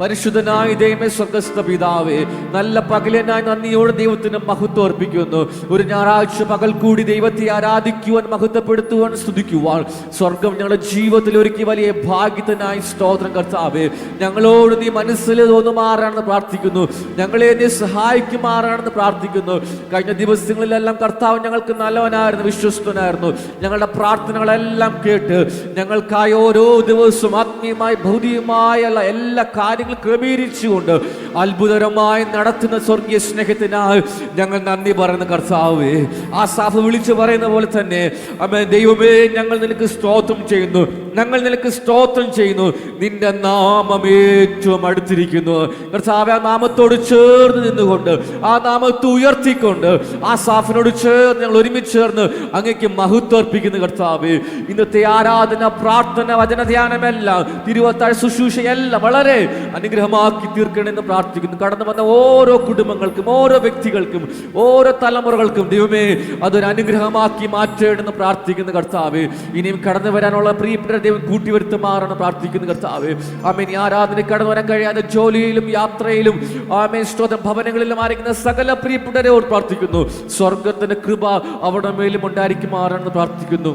പരിശുദ്ധനായ ദൈവമേ, സ്വർഗ്ഗസ്ഥ പിതാവേ, നല്ല പകലിനായി നന്ദിയോടെ ദൈവത്തിന് മഹത്വം അർപ്പിക്കുന്നു. ഒരു ഞായറാഴ്ച പകൽ കൂടി ദൈവത്തെ ആരാധിക്കുവാൻ, മഹത്വപ്പെടുത്തുവാൻ, സ്തുതിക്കുവാൻ സ്വർഗം ഞങ്ങളുടെ ജീവിതത്തിൽ ഒരുക്കി വലിയ ഭാഗ്യത്തിനായി സ്തോത്രം കർത്താവേ. ഞങ്ങളോട് നീ മനസ്സിൽ തോന്നുമാറാണെന്ന് പ്രാർത്ഥിക്കുന്നു. ഞങ്ങളെ നീ സഹായിക്കുമാറാണെന്ന് പ്രാർത്ഥിക്കുന്നു. കഴിഞ്ഞ ദിവസങ്ങളിലെല്ലാം കർത്താവ് ഞങ്ങൾക്ക് നല്ലവനായിരുന്നു, വിശ്വസ്തനായിരുന്നു. ഞങ്ങളുടെ പ്രാർത്ഥനകളെല്ലാം കേട്ട് ഞങ്ങൾക്കായി ഓരോ ദിവസവും ആത്മീയമായി ഭൗതികമായ എല്ലാ കാര്യങ്ങളും ക്രമീകരിച്ചുകൊണ്ട് അത്ഭുതകരമായി നടത്തുന്ന സ്വർഗീയ സ്നേഹത്തിനായി ഞങ്ങൾ നന്ദി പറയുന്ന കർത്താവേ. ആ സാഫ് വിളിച്ചു പറയുന്ന പോലെ തന്നെ അമ്മേ ദൈവമേ, ഞങ്ങൾ നിനക്ക് സ്തോത്രം ചെയ്യുന്നു, ഞങ്ങൾ നിനക്ക് സ്തോത്രം ചെയ്യുന്നു. നിന്റെ നാമം ഏറ്റവും അടുത്തിരിക്കുന്നു കർത്താവേ. ആ നാമത്തോട് ചേർന്ന് നിന്നുകൊണ്ട്, ആ നാമത്തെ ഉയർത്തിക്കൊണ്ട്, ആ സാഫിനോട് ചേർന്ന് ഞങ്ങൾ ഒരുമിച്ച് ചേർന്ന് അങ്ങേക്ക് മഹത്വം അർപ്പിക്കുന്നു കർത്താവേ. ഇന്നത്തെ ആരാധന, പ്രാർത്ഥന, വചനധ്യാനമെല്ലാം, തിരുവത്താഴ് ശുശ്രൂഷയെല്ലാം വളരെ അനുഗ്രഹമാക്കി തീർക്കണമെന്ന് പ്രാർത്ഥിക്കുന്നു. കടന്നു വന്ന ഓരോ കുടുംബങ്ങൾക്കും, ഓരോ വ്യക്തികൾക്കും, ഓരോ തലമുറകൾക്കും ദൈവമേ അതൊരു അനുഗ്രഹമാക്കി മാറ്റേണ്ടെന്ന് പ്രാർത്ഥിക്കുന്നു കർത്താവേ. ഇനിയും കടന്നു വരാനുള്ള പ്രിയപ്പെട്ട ദൈവം കൂട്ടിവരുത്തുമാറാണ് പ്രാർത്ഥിക്കുന്നു കർത്താവേ. ആമേൻ. ഈ ആരാധന കടന്നു വരാൻ കഴിയാതെ ജോലിയിലും യാത്രയിലും ആമേൻ സ്തോത്രം ഭവനങ്ങളിലും ആയിരിക്കുന്ന സകല പ്രിയപ്പെട്ടവരോട് പ്രാർത്ഥിക്കുന്നു. സ്വർഗത്തിന്റെ കൃപ അവിടെ മേലും ഉണ്ടായിരിക്കുമാറാണെന്ന് പ്രാർത്ഥിക്കുന്നു.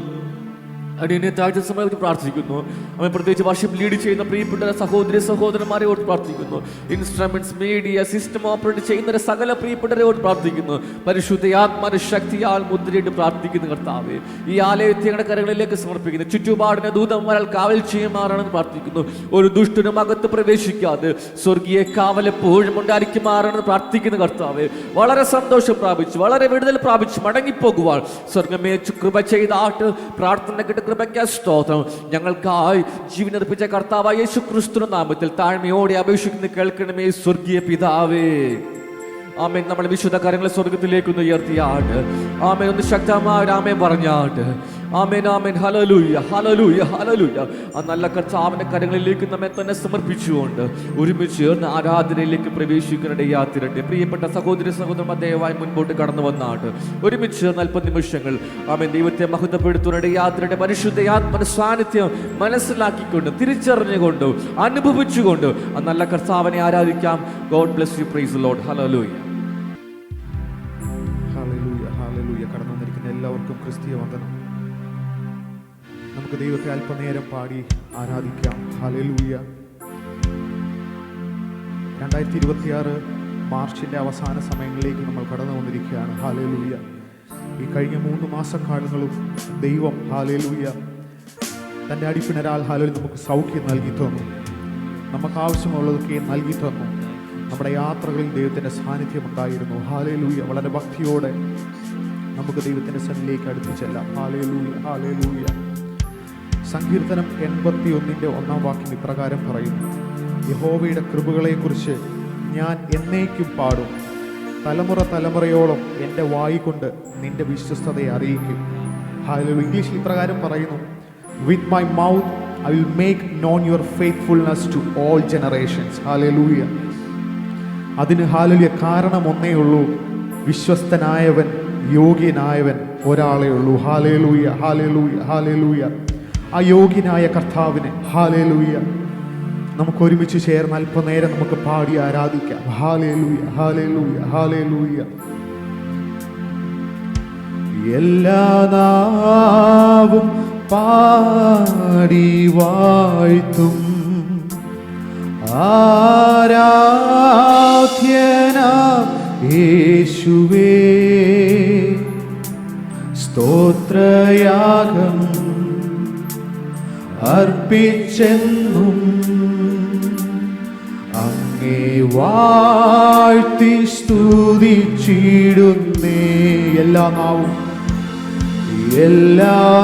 അടിയനെ താഴ്ച സമയത്ത് പ്രാർത്ഥിക്കുന്നു. അവൻ പ്രത്യേകിച്ച് വർഷിപ്പ് ലീഡ് ചെയ്യുന്ന പ്രിയപ്പെട്ട സഹോദരി സഹോദരന്മാരെയോട് പ്രാർത്ഥിക്കുന്നു. ഇൻസ്ട്രുമെന്റ്സ്, മീഡിയ, സിസ്റ്റം ഓപ്പറേറ്റ് ചെയ്യുന്ന സകല പ്രിയപ്പെട്ടവരോട് പ്രാർത്ഥിക്കുന്നു. പരിശുദ്ധ ആത്മാവിന്റെ ശക്തിയാൽ മുദ്രയിട്ട് പ്രാർത്ഥിക്കുന്നു കർത്താവേ. ഈ ആലയത്തെ ഞങ്ങളുടെ കരങ്ങളിലേക്ക് സമർപ്പിക്കുന്നു. ചുറ്റുപാടിനെ ദൂതന്മാരാൽ കാവൽ ചെയ്യുമാറാണെന്ന് പ്രാർത്ഥിക്കുന്നു. ഒരു ദുഷ്ടനും അകത്ത് പ്രവേശിക്കാതെ സ്വർഗീയ കാവൽ എപ്പോഴും ഉണ്ടായിരിക്കുമാറാണെന്ന് പ്രാർത്ഥിക്കുന്നു കർത്താവേ. വളരെ സന്തോഷം പ്രാപിച്ചു, വളരെ വിടുതൽ പ്രാപിച്ചു മടങ്ങിപ്പോകുവാൻ സ്വർഗമേ കൃപ ചെയ്താട്ട് പ്രാർത്ഥന കൃപയ്ക്ക് സ്തോത്രം. ഞങ്ങൾക്കായി ജീവൻ അർപ്പിച്ച കർത്താവായ യേശു ക്രിസ്തുവിന്റെ നാമത്തിൽ താഴ്മയോടെ അപേക്ഷിക്കുന്ന കേൾക്കണമേ സ്വർഗീയ പിതാവേ. ആമേൻ. നമ്മുടെ വിശുദ്ധ കാര്യങ്ങളെ സ്വർഗത്തിലേക്കൊന്ന് ഉയർത്തിയാട്ട് ആമേൻ. ഒന്ന് ശക്തമായ ആമേൻ പറഞ്ഞാട്ട് ആമേൻ, ആമേൻ. ഹല്ലേലൂയ, ഹല്ലേലൂയ, ഹല്ലേലൂയ. ആ നല്ല കർത്താവിന്റെ കരങ്ങളിലേക്ക് നമ്മെ തന്നെ സമർപ്പിച്ചുകൊണ്ട് ഒരുമിച്ച് ചേർന്ന് ആരാധനയിലേക്ക് പ്രവേശിക്കാനിടയാത്തിരട്ടെ. പ്രിയപ്പെട്ട സഹോദരി സഹോദരന്മാർ ദയവായി മുൻപോട്ട് കടന്നു വന്നാട്ട് ഒരുമിച്ച് ചേർന്ന് 40 നിമിഷങ്ങൾ ആമേൻ ദൈവത്തെ മഹത്വപ്പെടുത്തുവാനിടയാത്തിരട്ടെ. പരിശുദ്ധ ആത്മ സാന്നിധ്യം മനസ്സിലാക്കിക്കൊണ്ട്, തിരിച്ചറിഞ്ഞുകൊണ്ട്, അനുഭവിച്ചുകൊണ്ട് ആ നല്ല കർത്താവിനെ ആരാധിക്കാം. God bless you. Praise the Lord. Hallelujah, ഹല്ലേലൂയ, ഹല്ലേലൂയ. കടന്നു വന്നിരിക്കുന്ന എല്ലാവർക്കും ക്രിസ്തീയ വന്ദനം. നമുക്ക് ദൈവത്തെ അല്പനേരം പാടി ആരാധിക്കാം. ഹല്ലേലൂയ. 2026 മാർച്ചിൻ്റെ അവസാന സമയങ്ങളിലേക്ക് നമ്മൾ കടന്നു വന്നിരിക്കുകയാണ്. ഹല്ലേലൂയ. ഈ കഴിഞ്ഞ 3 മാസക്കാലങ്ങളും ദൈവം ഹല്ലേലൂയ തൻ്റെ അടിപ്പിണരാൽ ഹല്ലേലൂയ നമുക്ക് സൗഖ്യം നൽകി തന്നു, നമുക്ക് ആവശ്യമുള്ളതൊക്കെ നൽകി തന്നു. നമ്മുടെ യാത്രകളിൽ ദൈവത്തിൻ്റെ സാന്നിധ്യം ഉണ്ടായിരുന്നു. ഹല്ലേലൂയ. വളരെ ഭക്തിയോടെ നമുക്ക് ദൈവത്തിൻ്റെ സന്നിധിയിലേക്ക് അടുത്തു ചെല്ലാം. Hallelujah, hallelujah. സങ്കീർത്തനം 81 1 വാക്യം ഇപ്രകാരം പറയുന്നു: യഹോവയുടെ കൃപകളെക്കുറിച്ച് ഞാൻ എന്നേക്കും പാടും, തലമുറ തലമുറയോളം എൻ്റെ വായി കൊണ്ട് നിന്റെ വിശ്വസ്തതയെ അറിയിക്കും. ഹല്ലേലൂയ. ഇംഗ്ലീഷിൽ ഇപ്രകാരം പറയുന്നു: with my mouth I will make known your faithfulness to all generations. ഹല്ലേലൂയ. അതിന് ഹല്ലേലൂയ കാരണം ഒന്നേ ഉള്ളൂ: വിശ്വസ്തനായവൻ, യോഗ്യനായവൻ ഒരാളേ ഉള്ളൂ. ഹല്ലേലൂയ, ഹല്ലേലൂയ, ഹല്ലേലൂയ. ആ യോഗ്യനായ കർത്താവിനെ ഹല്ലേലൂയ നമുക്ക് ഒരുമിച്ച് ചേർന്ന് അല്പനേരം നമുക്ക് പാടി ആരാധിക്കാം. ഹല്ലേലൂയ, ഹല്ലേലൂയ, ഹല്ലേലൂയ. എല്ലാ നാവും പാടി വാഴ്ത്തും ആരാധ്യനാം യേശുവേ, സ്തോത്രയാഗം അർപ്പിച്ചെന്നും അങ്ങേ വാഴ്ത്തി സ്തുതിച്ചിടുന്നേ. എല്ലാ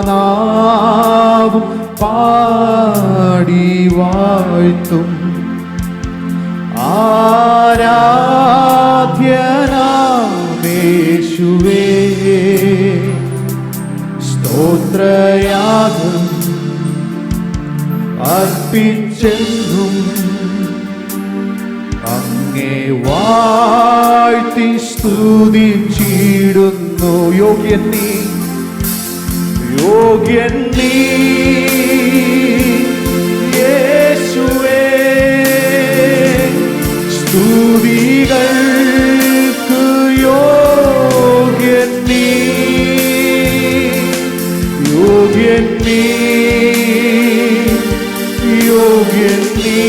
നാവും പാടി വാഴ്ത്തും ആരാധ്യനാം യേശുവേ, സ്തോത്രയാഗം അർപ്പിച്ചെന്നും അങ്ങേ വാഴ്ത്തി സ്തുതിച്ചിടുന്നു. യോഗ്യൻ നീ, യോഗ്യൻ നീ യേശുവേ, നീ, യോഗ്യൻ നീ,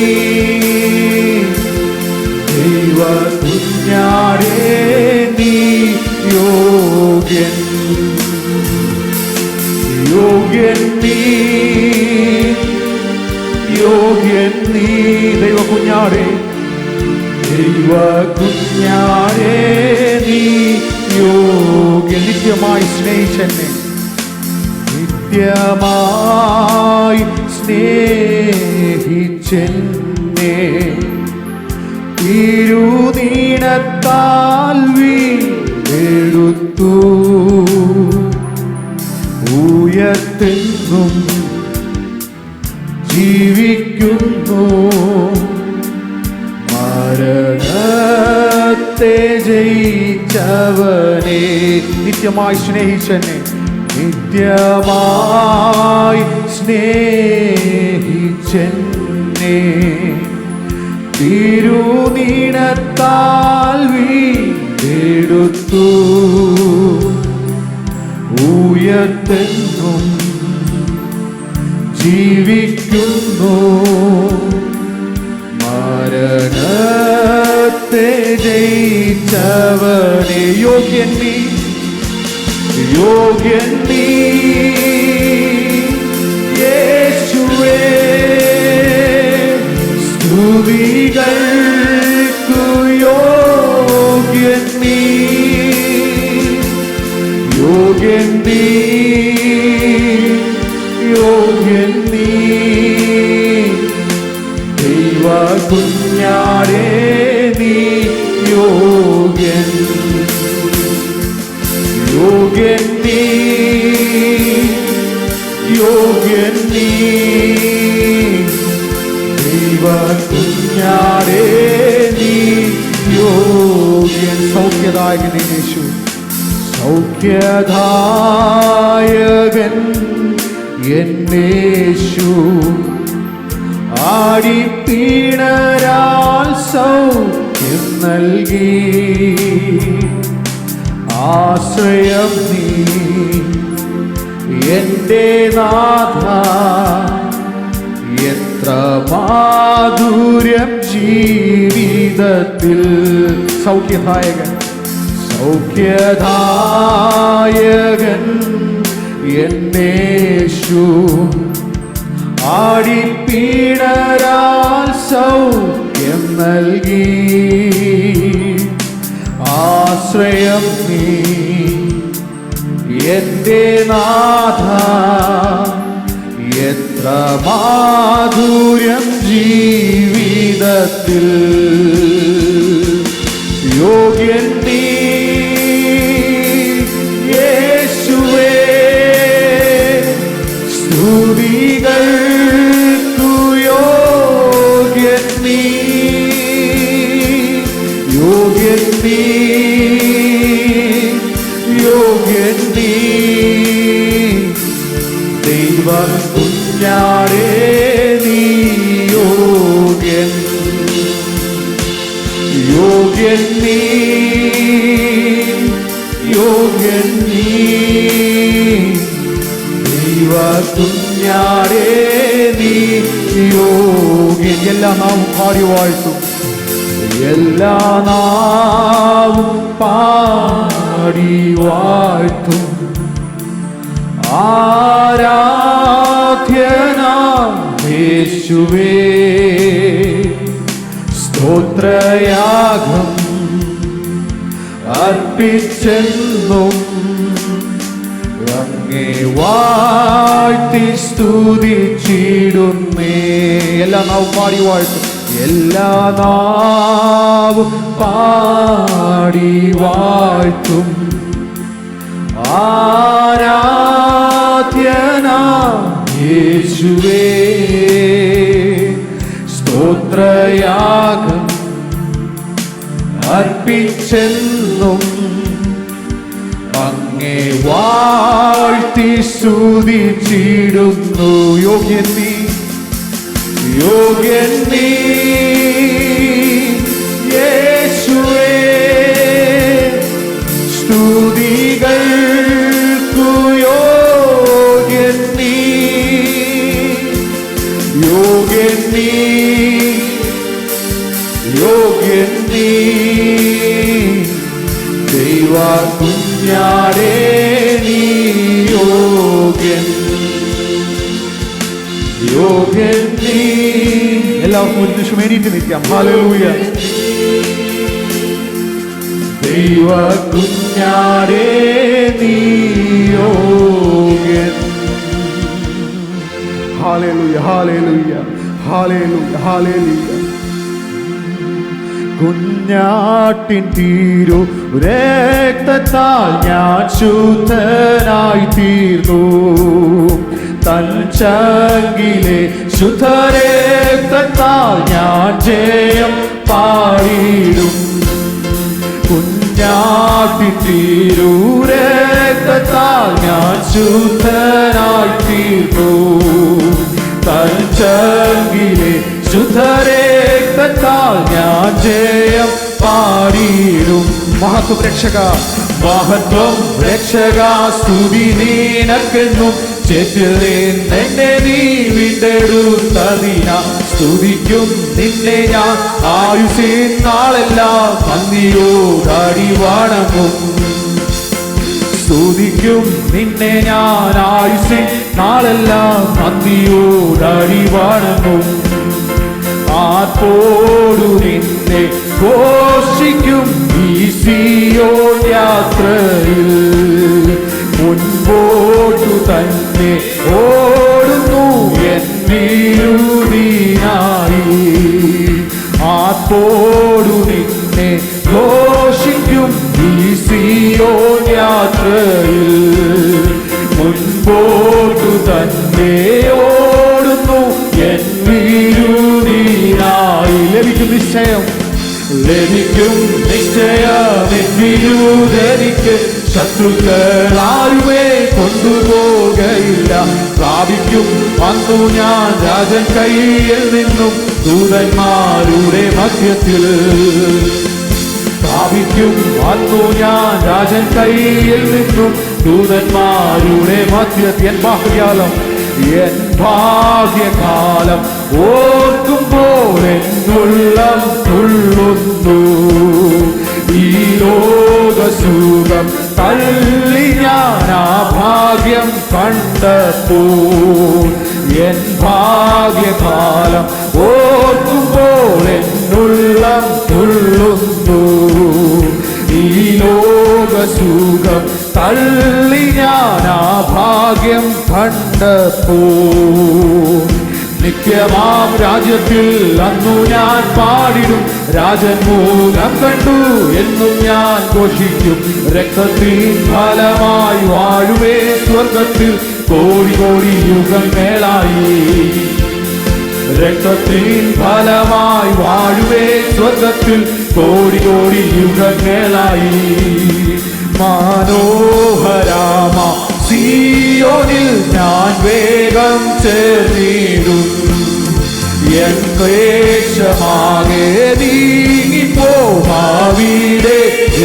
ദൈവ കുഞ്ഞാടേ നീ യോഗ്യൻ, യോഗ്യൻ നീ, യോഗ്യൻ നീ, ദൈവ കുഞ്ഞാടേ, ദൈവ കുഞ്ഞാടേ നീ യോഗ്യൻ. നിത്യമായി സ്നേഹിച്ചെന്നെ, നിത്യമായി സ്നേഹിച്ചെന്നെ, തിരുനീണത്താൽ വീണ്ടെടുത്തു, ഉയർത്തെന്നും ജീവിക്കുന്നു, മരണത്തെ ജയിച്ചവനെ. നിത്യമായി സ്നേഹിച്ചെന്നെ, നിത്യമായി സ്നേഹിച്ചെന്നെ, തിരുനീണത്താൽ വീണ്ടെടുത്തു, ഉയർത്തെന്നും ജീവിക്കുന്നു, മരണത്തെ ജയിച്ചവനെ. യോഗ്യൻ നീ, യോഗ്യൻ നീ, യേശുവേ, സ്തുതികൾക്കു യോഗ്യൻ നീ, യോഗ്യൻ നീ, യോഗ്യൻ നീ, ദൈവ കുഞ്ഞാടേ നീ യോഗ്യൻ, യോഗ്യൻ നീ, യോഗ്യൻ നീ, ദൈവ കുഞ്ഞാടേ നീ യോഗ്യൻ. സൗഖ്യദായകൻ യേശു, സൗഖ്യദായകൻ എന്നേശു, ആടിപ്പീണരാൽ സൗഖ്യം നൽകി, ആശ്രയം നീ എൻ്റെ നാഥ, എത്ര മാധുര്യം ജീവിതത്തിൽ. സൗഖ്യദായകൻ, സൗഖ്യദായകൻ എന്നേശു, ആടിപ്പീണരാൽ സൗഖ്യം നൽകി, ആശ്രയം നീ എൻ്റെ നാഥ, എത്ര മാധുര്യം ജീവിതത്തിൽ. യോഗ്യൻ നീ, യേശുവേ, സ്തുതികൾക്കു യോഗ്യൻ നീ, യോഗ്യൻ നീ, യോഗ്യൻ നീ, ദൈവ കുഞ്ഞാടേ നീ യോഗ്യൻ, യോഗ്യൻ നീ, യോഗ്യൻ നീ, ദൈവ കുഞ്ഞാടേ നീ യോഗ്യൻ. എല്ലാ നാവും പാടി വാഴ്ത്തും, എല്ലാ നാവും പാടി വാഴ്ത്തും, ആരാധ്യനാം യേശുവേ, സ്തോത്രയാഗം അർപ്പിച്ചെന്നും അങ്ങേ വാഴ്ത്തി സ്തുതിച്ചിടുന്നേ. എല്ലാ നാവും പാടി വാഴ്ത്തും, എല്ലാ നാവും പാടി വാഴ്ത്തും, ആരാധ്യനാം യേശുവേ, സ്തോത്രയാഗം അർപ്പിച്ചെന്നും അങ്ങേ വാഴ്ത്തി സ്തുതിച്ചിടുന്നു. യോഗ്യൻ നീ, യോഗ്യൻ നീ, യേശുവേ, സ്തുതികൾക്കു യോഗ്യൻ നീ, കുഞ്ഞാടേ നീ യോഗ്യൻ, യോഗ്യൻ നീ. എല്ലാവർക്കും ഒരു നിമിഷം എണീറ്റ് നിൽക്കാം. ഹല്ലേലൂയ. ദൈവ കുഞ്ഞാടേ നീ യോഗ്യൻ. ഹല്ലേലൂയ, ഹല്ലേലൂയ, ഹല്ലേലൂയ, ഹല്ലേലൂയ. കുഞ്ഞാട്ടിൻ തീരു രക്തത്താൽ ഞാൻ ശുദ്ധനായി തീർന്നു, തൻ ചങ്കിലെ ശുദ്ധരക്തത്താൽ ഞാൻ ജയം പാടിടും. കുഞ്ഞാട്ടിൻ തീരു രക്തത്താൽ ഞാൻ ശുദ്ധനായി തീർന്നു, തൻ ചങ്കിലെ ശുദ്ധരക്തത്താൽ ഞാൻ ജയം പാടിയിടും. മഹത്വം രക്ഷക, മഹത്വം രക്ഷക, സ്തുതി നിനക്കെന്നും. ചേറ്റിൽ നിന്നെ നീ വീണ്ടെടുത്തതിനാ സ്തുതിക്കും നിന്നെ ഞാൻ ആയുസ്സിൻ നാളെല്ലാം നന്ദിയോടടി വണങ്ങും. സ്തുതിക്കും നിന്നെ ഞാൻ ആയുസ്സിൻ നാളെല്ലാം നന്ദിയോടടി വണങ്ങും. ആർപ്പോടു നിന്നെ ഘോഷിക്കും ഈ സിയോൻ യാത്രയിൽ, മുൻപോട്ടു തന്നെ ഓടുന്നു എൻ വിരുദിനായി. ആർപ്പോടു നിന്നെ ഘോഷിക്കും ഈ സിയോൻ യാത്രയിൽ, മുൻപോട്ടു തന്നെ ഓടുന്നു എൻ വിരുദിനായി. ലഭിക്കും നിശ്ചയം, ലഭിക്കും നിശ്ചയം എൻ വിരുദനിക്ക്. ശത്രുക്കൾ ആരുമേ കൊണ്ടുപോകയില്ല. പ്രാപിക്കും വന്നു ഞാൻ രാജൻ കയ്യിൽ നിന്നും ദൂതന്മാരുടെ മധ്യത്തിൽ. പ്രാപിക്കും വന്നു ഞാൻ രാജൻ കയ്യിൽ നിന്നും ദൂതന്മാരുടെ മധ്യത്തിൽ. എൻ ഭാഗ്യകാലം, എൻ ഭാഗ്യകാലം ഓർക്കുമ്പോൾ എന്നുള്ളം തുള്ളുന്നു. ഈ ലോകസുഖം തള്ളി ഞാൻ ആ ഭാഗ്യം കണ്ടപ്പോൾ. എൻ ഭാഗ്യകാലം ഓർക്കുമ്പോൾ എന്നുള്ളം തുള്ളുന്നു. ഈ ലോകസുഖം തള്ളി ഞാൻ ആ ഭാഗ്യം കണ്ടപ്പോൾ. നിത്യമാം രാജ്യത്തിൽ അന്നു ഞാൻ പാടിടും. രാജൻ മുഖം കണ്ടു എന്നും ഞാൻ ഘോഷിക്കും. രക്തത്തിൻ ഫലമായി വാഴുവേ സ്വർഗത്തിൽ കോടി കോടി യുഗങ്ങളായി. രക്തത്തിൻ ഫലമായി വാഴുവേ സ്വർഗത്തിൽ കോടി കോടി യുഗങ്ങളായി. മനോഹരാമ സിയോനിൽ ഞാൻ വേഗം ചേർന്നിടും. എൻ ക്ലേശമാകെ നീങ്ങിപ്പോവിടെ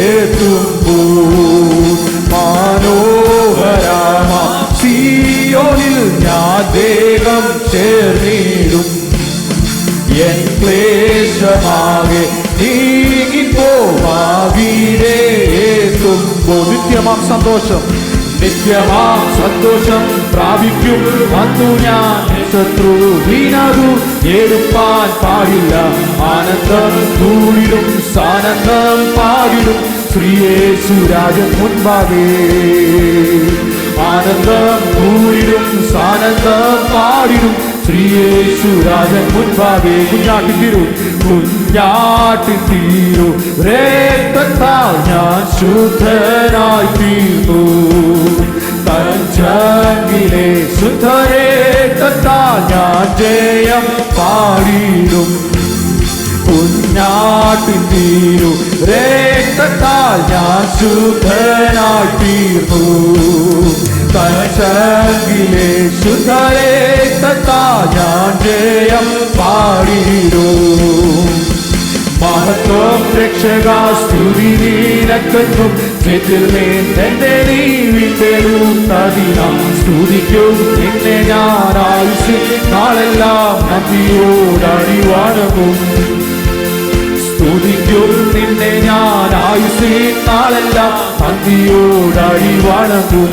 എത്തുമ്പോൾ. മനോഹരാമ സിയോനിൽ ഞാൻ വേഗം ചേർന്നിടും. എൻ ക്ലേശമാകെ നീങ്ങിപ്പോവിടെ എത്തുമ്പോൾ. നിത്യമാം സന്തോഷം, നിത്യമാം സന്തോഷം പ്രാപിക്കും വന്നു ഞാൻ. ശത്രു വീണതു എടുപ്പാൻ പാടില്ല. ആനന്ദം കൂടിടും സാനന്ദം പാടിടും ശ്രീയേശുരാജൻ മുൻപാകെ. ആനന്ദം കൂടിടും സാനന്ദം പാടിടും ശ്രീയേശുരാജൻ മുൻപാകെ. കുഞ്ഞാട്ടിൻ തീരു, കുഞ്ഞാട്ടിൻ തീരു രക്തത്താൽ ഞാൻ ശുദ്ധനായി തീർന്നു. തൻ ചങ്കിലെ ശുദ്ധരക്തത്താൽ ഞാൻ ജയം പാടിടും. കുഞ്ഞാട്ടിൻ തീരു രക്തത്താൽ ഞാൻ ശുദ്ധനായി തീർന്നു. തൻ ചങ്കിലെ ശുദ്ധരക്തത്താൽ ഞാൻ ജയം പാടിടും. മഹത്വം രക്ഷക, സ്തുതി നിനക്കെന്നും. ചേറ്റിൽ നിന്നെ നീ വീണ്ടെടുത്തതിനാ സ്തുതിക്കും നിന്നെ ഞാൻ ആയുസ്സിൻ നാളെല്ലാം നന്ദിയോടടി വണങ്ങും. സ്തുതി സ്തുതിക്കും നിന്നെ ഞാൻ ആയുസ്സിൻ നാളെല്ലാം നന്ദിയോടടി വണങ്ങും.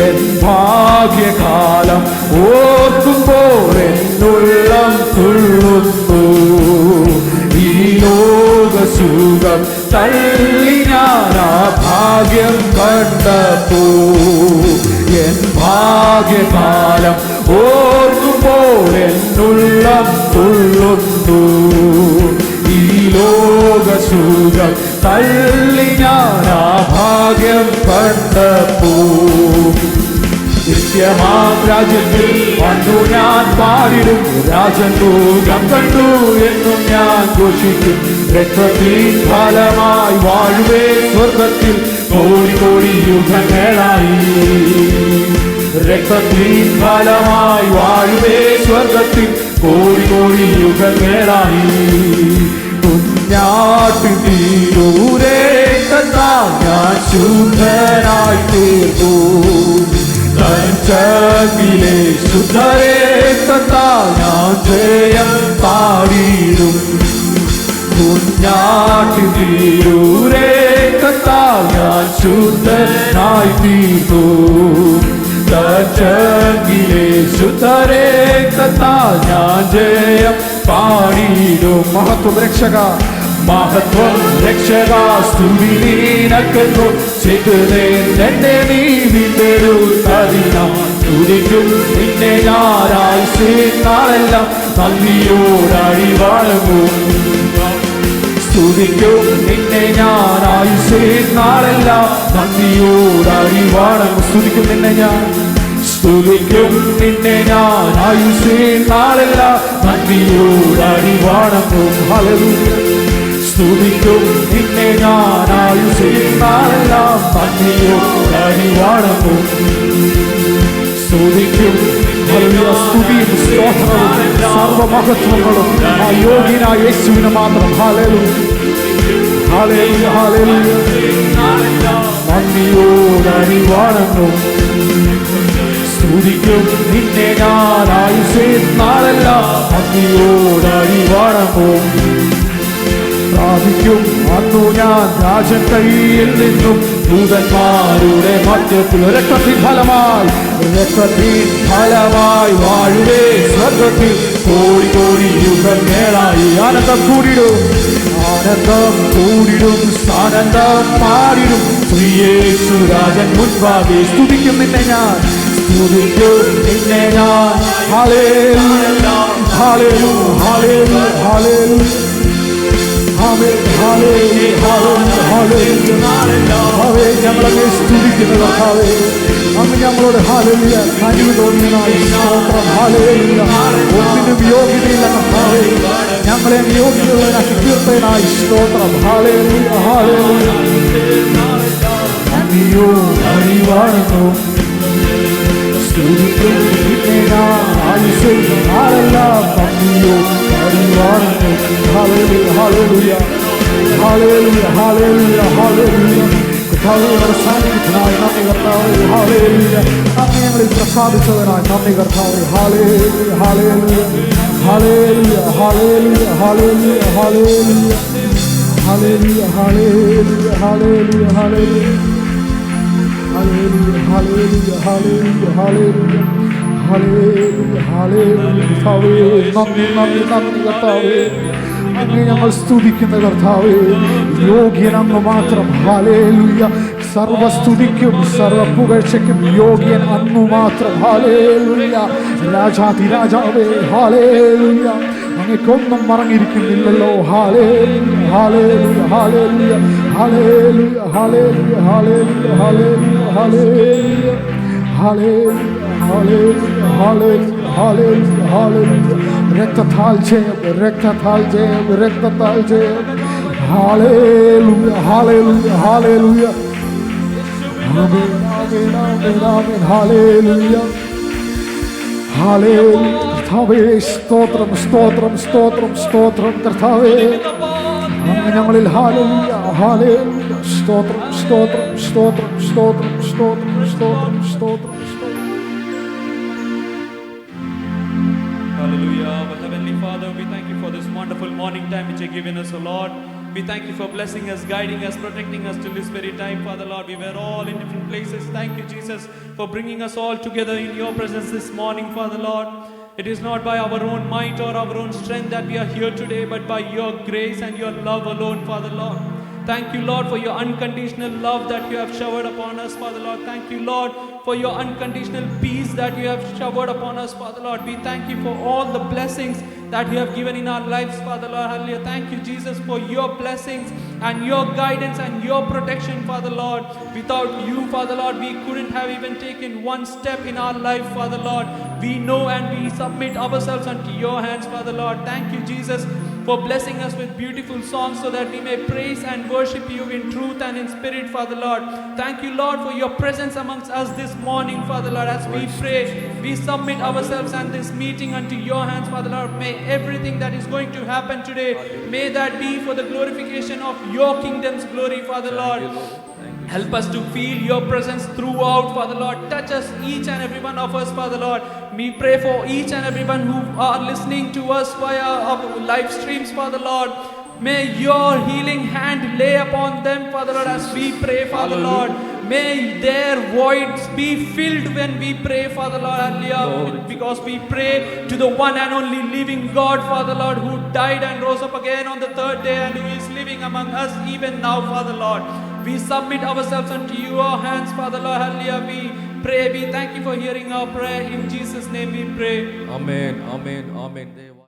എൻ ഭാഗ്യകാലം ഓർക്കുമ്പോൾ എന്നുള്ളം തുള്ളുന്നു. ഈ ലോകസുഖം തള്ളി ഞാൻ ആ ഭാഗ്യം കണ്ടപ്പോ. എൻ ഭാഗ്യകാലം ഓർക്കുമ്പോൾ എന്നുള്ളം തുള്ളുന്നു. ഈ ലോകസുഖം തള്ളി ഞാൻ ആ ഭാഗ്യം കണ്ടപ്പോ. നിത്യമാം രാജ്യത്തിൽ വന്നു ഞാൻ പാടിടും. രാജൻ ലോകം കണ്ടു എന്നും ഞാൻ ഘോഷിക്കും. രക്തത്തിൻ ഫലമായി വാഴുവേ സ്വർഗത്തിൽ കോടി കോടി യുഗങ്ങളായി. രക്തത്തിൻ ഫലമായി വാഴുവേ സ്വർഗത്തിൽ കോടി കോടി യുഗങ്ങളായി. കുഞ്ഞാട്ടിൻ തീരൂരേ ഞാൻ ശുദ്ധനായി തീർന്നു. തഞ്ചകിലെ ശുദ്ധരെ ഞാൻ ജയം പാടിടും. കുഞ്ഞാട്ടിൻ തീരൂരേ ഞാൻ ശുദ്ധനായി തീർന്നു. തഞ്ചകിലെ ശുദ്ധരെ ഞാൻ ജയം പാടിടും. മഹത്വം രക്ഷക, മഹത്വം രക്ഷക, സ്തുതി നീനക്കുന്നു. എന്നെ നീ വീണ്ടെടുത്തതിനാ സ്തുതിക്കും നിന്നെ ഞാൻ ആയുസ്സിൻ നാളെല്ലാം നന്ദിയോടടി വണങ്ങും. സ്തുതിക്കും നിന്നെ ഞാൻ ആയുസ്സിൻ നാളെല്ലാം നന്ദിയോടടി വണങ്ങും. സ്തുതിക്കും നിന്നെ ഞാൻ, സ്തുതിക്കും നിന്നെ ഞാൻ ആയുസ്സിൻ നാളെല്ലാം നന്ദിയോടടി വണങ്ങും. ഹല്ലേലൂയ. സ്തുതിക്കും നിന്നെ ഞാൻ ആയുസ്സിൻ നാളെല്ലാം നന്ദിയോടടി വണങ്ങും. സ്തുതിക്കും. ഹല്ലേലൂയ. സ്തുതിയും സ്തോത്രവും സർവമഹത്വങ്ങളും ആ യോഗ്യനായ യേശുവിന് മാത്രം. ഹല്ലേലൂയ, ഹല്ലേലൂയ, ഹല്ലേലൂയ. നന്ദിയോടടി വണങ്ങും. സ്തുതിക്കും നിന്നെ ഞാൻ ആയുസ്സിൻ നാളെല്ലാം നന്ദിയോടടി വണങ്ങും. പ്രാപിക്കും അന്നു ഞാൻ രാജൻ കയ്യിൽ നിന്നും ദൂതന്മാരുടെ മധ്യത്തിൽ. രക്തത്തിൻ ഫലമായി, രക്തത്തിൻ ഫലമായി വാഴുവേ സ്വർഗത്തിൽ കോടി കോടി യുഗങ്ങളായി. ആനന്ദം കൂടിടും, ആനന്ദം കൂടിടും, സാനന്ദം പാടിടും. ശ്രീയേശു രാജൻ മുൻപാകെ സ്തുതിക്കും നിന്നെ ഞാൻ, സ്തുതിക്കും നിന്നെ ഞാൻ. ഹല്ലേലൂയ, ഹല്ലേലൂയ, ഹല്ലേലൂയ, ഹല്ലേലൂയ. ഞങ്ങളെ സ്തുതിക്കുന്ന കർത്താവേ, അങ്ങ് ഞങ്ങളോട് ഹല്ലേലൂയ കഴിവ് തോന്നിയതായി സ്തോത്രം. ഹല്ലേലൂയ. ഒന്നിനും യോഗ്യതയില്ല കർത്താവേ, ഞങ്ങളെ യോഗ്യതയുള്ളവനാക്കി തീർത്തതിനായി സ്തോത്രം. Hallelujah, hallelujah. നന്ദിയോ അറിവാണെന്നോ സ്തുതിക്കും നിന്നെ ഞാൻ ആയുസ്സിൻ നാളെല്ലാം നന്ദിയോ അറിവാണെന്നോ. ഹല്ലേലൂയ, ഹല്ലേലൂയ, ഹല്ലേലൂയ, ഹല്ലേലൂയ, ഹല്ലേലൂയ. കർത്താവേ സാന്നിധ്യത്തിനായി നന്ദി കർത്താവേ. ഹല്ലേലൂയ. അങ്ങ് ഞങ്ങളിൽ പ്രസാദിച്ചതിനായി നന്ദി കർത്താവേ. ഹല്ലേലൂയ, ഹല്ലേലൂയ, ഹല്ലേലൂയ, ഹല്ലേലൂയ, ഹല്ലേലൂയ, ഹല്ലേലൂയ, ഹല്ലേലൂയ, ഹല്ലേലൂയ, ഹല്ലേലൂയ, hallelujah. Hallelujah, hallelujah, hallelujah, hallelujah, hallelujah, hallelujah. കർത്താവേ നന്ദി, നന്ദി, നന്ദി കർത്താവേ. അങ്ങേ ഞങ്ങൾ സ്തുതിക്കുന്ന കർത്താവേ, യോഗ്യൻ അങ്ങ് മാത്രം. ഹല്ലേലൂയ. സർവസ്തുതിക്കും സർവപുകഴ്ചയ്ക്കും യോഗ്യൻ അങ്ങ് മാത്രം. ഹല്ലേലൂയ. രാജാതിരാജാവേ, ഹല്ലേലൂയ. അങ്ങേക്കൊന്നും മറങ്ങിയിരിക്കുന്നില്ലല്ലോ. ഹല്ലേലൂയ, ഹല്ലേലൂയ, ഹല്ലേലൂയ, ഹല്ലേലൂയ, ഹല്ലേലൂയ, ഹല്ലേലൂയ, ഹല്ലേലൂയ, ഹല്ലേലൂയ, ഹല്ലേലൂയ, ഹല്ലേലൂയ, ഹല്ലേലൂയ, ഹല്ലേലൂയ. രക്തത്താൽ ജയം, രക്തത്താൽ ജയം, രക്തത്താൽ ജയം. ഹല്ലേലൂയ, ഹല്ലേലൂയ, ഹല്ലേലൂയ. ആമേൻ, ആമേൻ, ആമേൻ, ആമേൻ. ഹല്ലേലൂയ, ഹല്ലേലൂയ. കർത്താവേ സ്തോത്രം, സ്തോത്രം, സ്തോത്രം, സ്തോത്രം കർത്താവേ. അങ്ങ് ഞങ്ങളിൽ ഹല്ലേലൂയ, ഹല്ലേലൂയ. സ്തോത്രം, സ്തോത്രം, സ്തോത്രം, സ്തോത്രം, സ്തോത്രം, സ്തോത്രം, സ്തോത്രം, സ്തോത്രം. Hallelujah. Heavenly Father, we thank you for this wonderful morning time which you have given us, O Lord. We thank you for blessing us, guiding us, protecting us till this very time, Father Lord. We were all in different places. Thank you, Jesus, for bringing us all together in your presence this morning, Father Lord. It is not by our own might or our own strength that we are here today, but by your grace and your love alone, Father Lord. Thank you, Lord, for your unconditional love that you have showered upon us, Father Lord. Thank you, Lord, for your unconditional peace that you have showered upon us, Father Lord. We thank you for all the blessings that you have given in our lives, Father Lord. Hallelujah. Thank you, Jesus, for your blessings and your guidance and your protection, Father Lord. Without you, Father Lord, we couldn't have even taken one step in our life, Father Lord. We know and we submit ourselves unto your hands, Father Lord. Thank you, Jesus, for blessing us with beautiful songs so that we may praise and worship you in truth and in spirit, Father Lord. Thank you, Lord, for your presence amongst us this morning, Father Lord. As we pray, we submit ourselves and this meeting unto your hands, Father Lord. May everything that is going to happen today, may that be for the glorification of your kingdom's glory, Father Lord. Help us to feel your presence throughout, Father Lord. Touch us, each and every one of us, Father Lord. We pray for each and everyone who are listening to us via our live streams, Father Lord. May your healing hand lay upon them, Father Lord, as we pray, Father Lord. May their voids be filled when we pray, Father Lord. Hallelujah. Because we pray to the one and only living God, Father Lord, who died and rose up again on the third day and who is living among us even now, Father Lord. We submit ourselves unto your hands, Father Lord. Hallelujah. We pray. We thank you for hearing our prayer. In Jesus' name we pray. Amen, amen, amen.